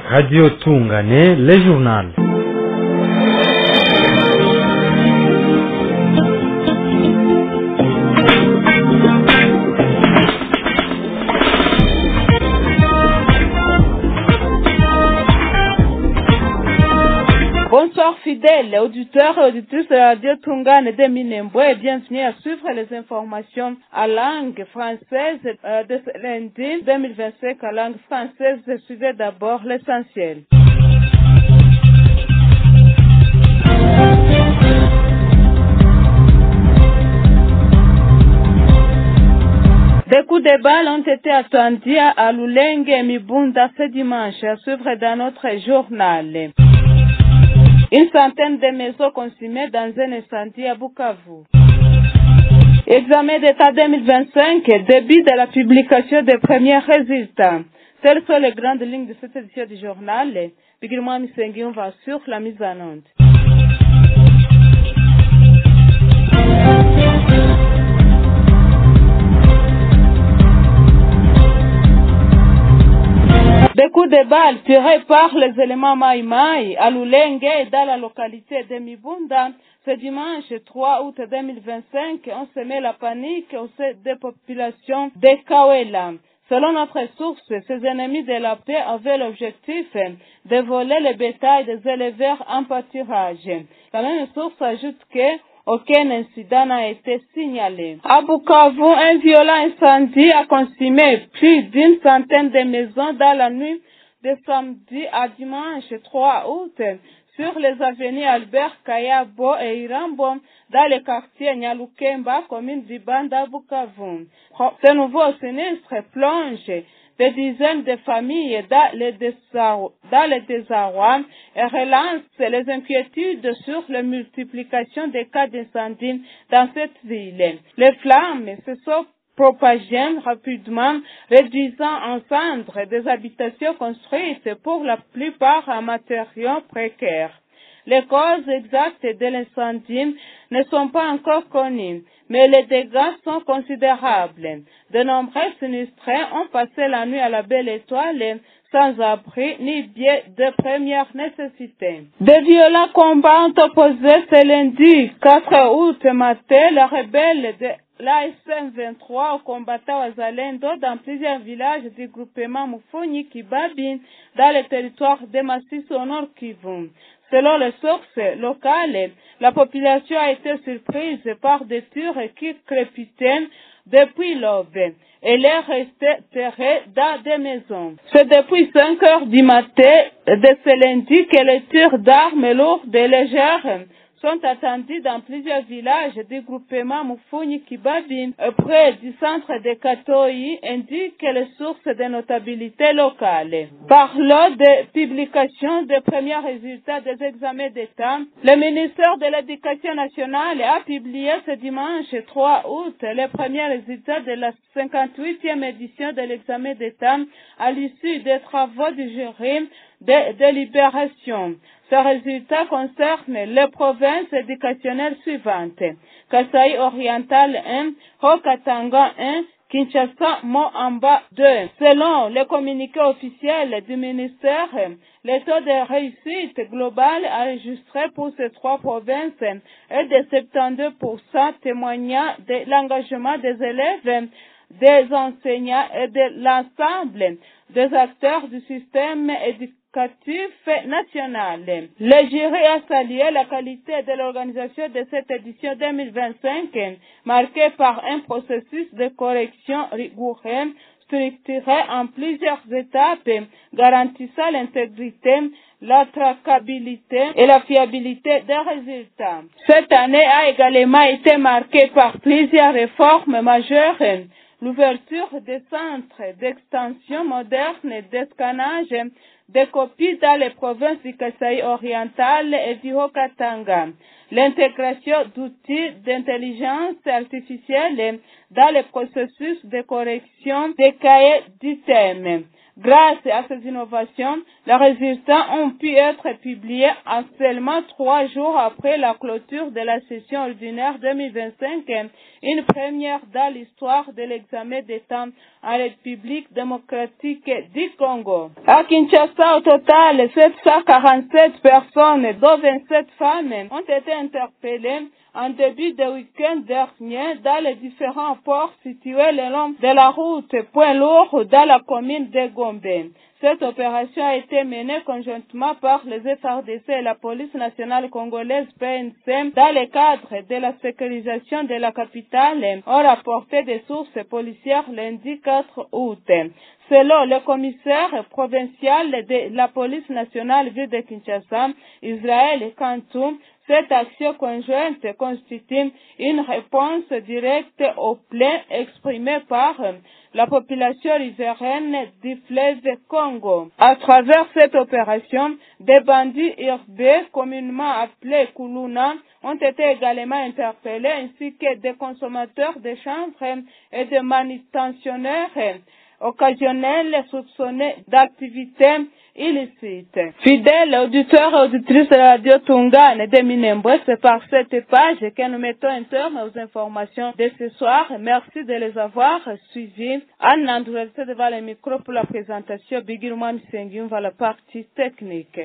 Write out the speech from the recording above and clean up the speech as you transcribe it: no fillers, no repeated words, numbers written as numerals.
Radio Tungane, le journal. Bonsoir fidèles auditeurs et auditrices de Radio Tungane de Minembwe et bienvenue à suivre les informations à langue française de ce lundi 2025 à langue française. Suivez d'abord l'essentiel. Des coups de balles ont été attendus à Lulenge et Mibunda ce dimanche à suivre dans notre journal. Une centaine de maisons consumées dans un incendie à Bukavu. Examen d'État 2025, début de la publication des premiers résultats. Telles sont les grandes lignes de cette édition du journal. Bigirma Misengi, on va sur la mise en onde. Des coups de balles tirés par les éléments Maïmaï à Lulenge et dans la localité de Mibunda, ce dimanche 3 août 2025, ont semé la panique au sein des populations de Kawela. Selon notre source, ces ennemis de la paix avaient l'objectif de voler le bétail des éleveurs en pâturage. La même source ajoute que aucun incident n'a été signalé. À Bukavu, un violent incendie a consumé plus d'une centaine de maisons dans la nuit de samedi à dimanche 3 août sur les avenues Albert Kayabo et Irambo dans le quartier Nyalukemba, commune d'Ibanda, Bukavu. Ce nouveau sinistre plonge des dizaines de familles dans le désarroi et relance les inquiétudes sur la multiplication des cas d'incendie dans cette ville. Les flammes se sont propagées rapidement, réduisant en cendres des habitations construites pour la plupart en matériaux précaires. Les causes exactes de l'incendie ne sont pas encore connues, mais les dégâts sont considérables. De nombreux sinistrés ont passé la nuit à la Belle Étoile sans abri ni billets de première nécessité. Des violents combats ont opposé ce lundi 4 août matin les rebelles de l'ASM 23 aux combattants Wazalendo dans plusieurs villages du groupement Mufuni Kibabi dans le territoire de Masisi au Nord Kivu. Selon les sources locales, la population a été surprise par des tirs qui crépitaient depuis l'aube. Elle est restée terrée dans des maisons. C'est depuis 5 heures du matin de ce lundi que les tirs d'armes lourdes et légères sont attendus dans plusieurs villages du groupement Mufuni Kibabi près du centre de Katoi, indiquent les sources de notabilité locale. Parlant de publication des premiers résultats des examens d'État, le ministère de l'Éducation nationale a publié ce dimanche 3 août les premiers résultats de la 58e édition de l'examen d'État à l'issue des travaux du jury de délibération. Ces résultats concernent les provinces éducationnelles suivantes: Kasai Oriental 1, Haut-Katanga 1, Kinshasa, Moamba 2. Selon le communiqué officiel du ministère, le taux de réussite global enregistré pour ces trois provinces est de 72%, témoignant de l'engagement des élèves, des enseignants et de l'ensemble des acteurs du système éducatif national. Le jury a salué la qualité de l'organisation de cette édition 2025, marquée par un processus de correction rigoureux, structuré en plusieurs étapes, garantissant l'intégrité, la traçabilité et la fiabilité des résultats. Cette année a également été marquée par plusieurs réformes majeures: l'ouverture des centres d'extension moderne et d'escannage des copies dans les provinces du Kasai oriental et du Haut-Katanga, l'intégration d'outils d'intelligence artificielle dans le processus de correction des cahiers d'items. Grâce à ces innovations, les résultats ont pu être publiés en seulement 3 jours après la clôture de la session ordinaire 2025, une première dans l'histoire de l'examen d'État en République démocratique du Congo. À Kinshasa, au total, 747 personnes, dont 27 femmes, ont été interpellées en début de week-end dernier dans les différents ports situés le long de la route Point Lourd dans la commune de Gombe. Cette opération a été menée conjointement par les FARDC et la police nationale congolaise PNC dans le cadre de la sécurisation de la capitale, ont rapporté des sources policières lundi 4 août. Selon le commissaire provincial de la police nationale ville de Kinshasa, Israël Kantou, cette action conjointe constitue une réponse directe aux plaintes exprimées par la population riveraine du fleuve Congo. À travers cette opération, des bandits urbains, communément appelés Kuluna, ont été également interpellés, ainsi que des consommateurs de chanvre et des manutentionnaires occasionnels soupçonnés d'activités illicites. Fidèles auditeurs et auditrices de la radio Tungane de Minembwe, c'est par cette page que nous mettons un terme aux informations de ce soir. Merci de les avoir suivies. Anne Andouelle devant le micro pour la présentation. Bigirman Sengium va la partie technique.